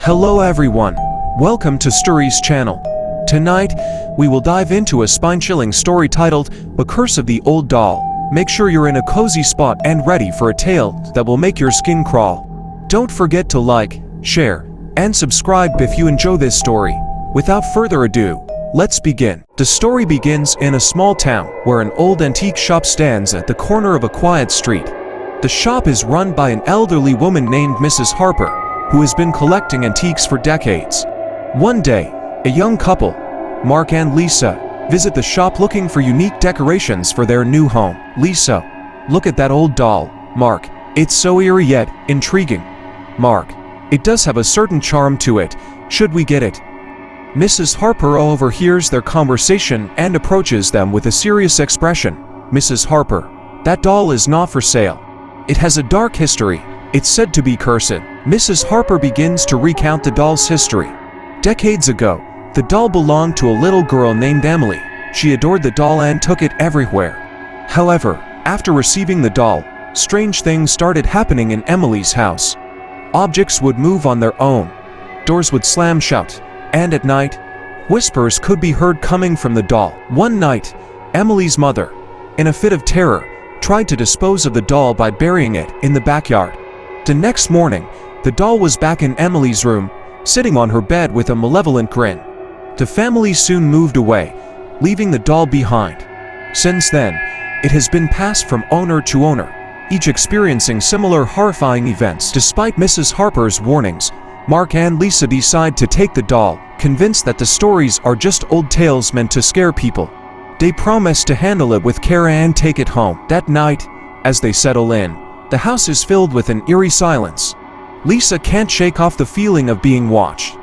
Hello everyone, welcome to Story's channel. Tonight, we will dive into a spine-chilling story titled, The Curse of the Old Doll. Make sure you're in a cozy spot and ready for a tale that will make your skin crawl. Don't forget to like, share, and subscribe if you enjoy this story. Without further ado, let's begin. The story begins in a small town where an old antique shop stands at the corner of a quiet street. The shop is run by an elderly woman named Mrs. Harper, who has been collecting antiques for decades. One day, a young couple, Mark and Lisa, visit the shop looking for unique decorations for their new home. Lisa, look at that old doll. Mark, it's so eerie yet intriguing. Mark, it does have a certain charm to it. Should we get it? Mrs. Harper overhears their conversation and approaches them with a serious expression. Mrs. Harper, that doll is not for sale. It has a dark history. It's said to be cursed. Mrs. Harper begins to recount the doll's history. Decades ago, the doll belonged to a little girl named Emily. She adored the doll and took it everywhere. However, after receiving the doll, strange things started happening in Emily's house. Objects would move on their own, doors would slam shut, and at night, whispers could be heard coming from the doll. One night, Emily's mother, in a fit of terror, tried to dispose of the doll by burying it in the backyard. The next morning, the doll was back in Emily's room, sitting on her bed with a malevolent grin. The family soon moved away, leaving the doll behind. Since then, it has been passed from owner to owner, each experiencing similar horrifying events. Despite Mrs. Harper's warnings, Mark and Lisa decide to take the doll, convinced that the stories are just old tales meant to scare people. They promise to handle it with care and take it home. That night, as they settle in, the house is filled with an eerie silence. Lisa can't shake off the feeling of being watched.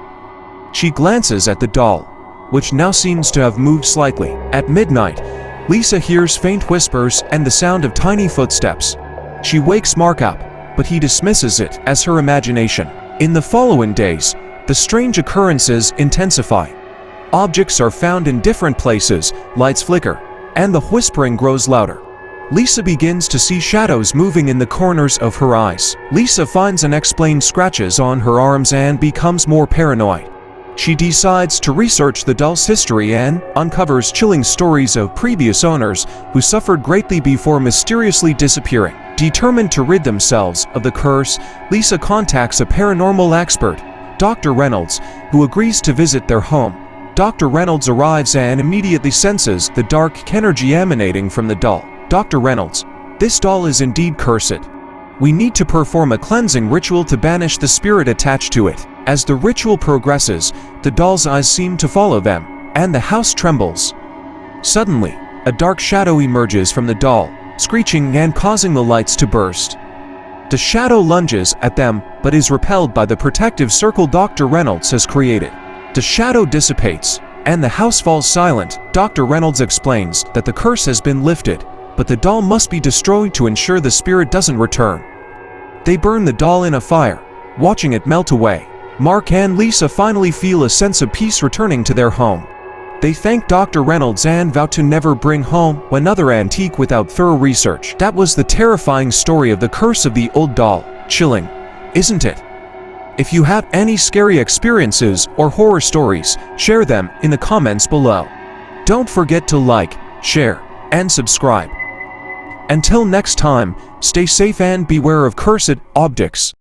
She glances at the doll, which now seems to have moved slightly. At midnight, Lisa hears faint whispers and the sound of tiny footsteps. She wakes Mark up, but he dismisses it as her imagination. In the following days, the strange occurrences intensify. Objects are found in different places, lights flicker, and the whispering grows louder. Lisa begins to see shadows moving in the corners of her eyes. Lisa finds unexplained scratches on her arms and becomes more paranoid. She decides to research the doll's history and uncovers chilling stories of previous owners who suffered greatly before mysteriously disappearing. Determined to rid themselves of the curse, Lisa contacts a paranormal expert, Dr. Reynolds, who agrees to visit their home. Dr. Reynolds arrives and immediately senses the dark energy emanating from the doll. Dr. Reynolds, this doll is indeed cursed. We need to perform a cleansing ritual to banish the spirit attached to it. As the ritual progresses, the doll's eyes seem to follow them, and the house trembles. Suddenly, a dark shadow emerges from the doll, screeching and causing the lights to burst. The shadow lunges at them, but is repelled by the protective circle Dr. Reynolds has created. The shadow dissipates, and the house falls silent. Dr. Reynolds explains that the curse has been lifted, but the doll must be destroyed to ensure the spirit doesn't return. They burn the doll in a fire, watching it melt away. Mark and Lisa finally feel a sense of peace returning to their home. They thank Dr. Reynolds and vow to never bring home another antique without thorough research. That was the terrifying story of the curse of the old doll. Chilling, isn't it? If you have any scary experiences or horror stories, share them in the comments below. Don't forget to like, share, and subscribe. Until next time, stay safe and beware of cursed objects.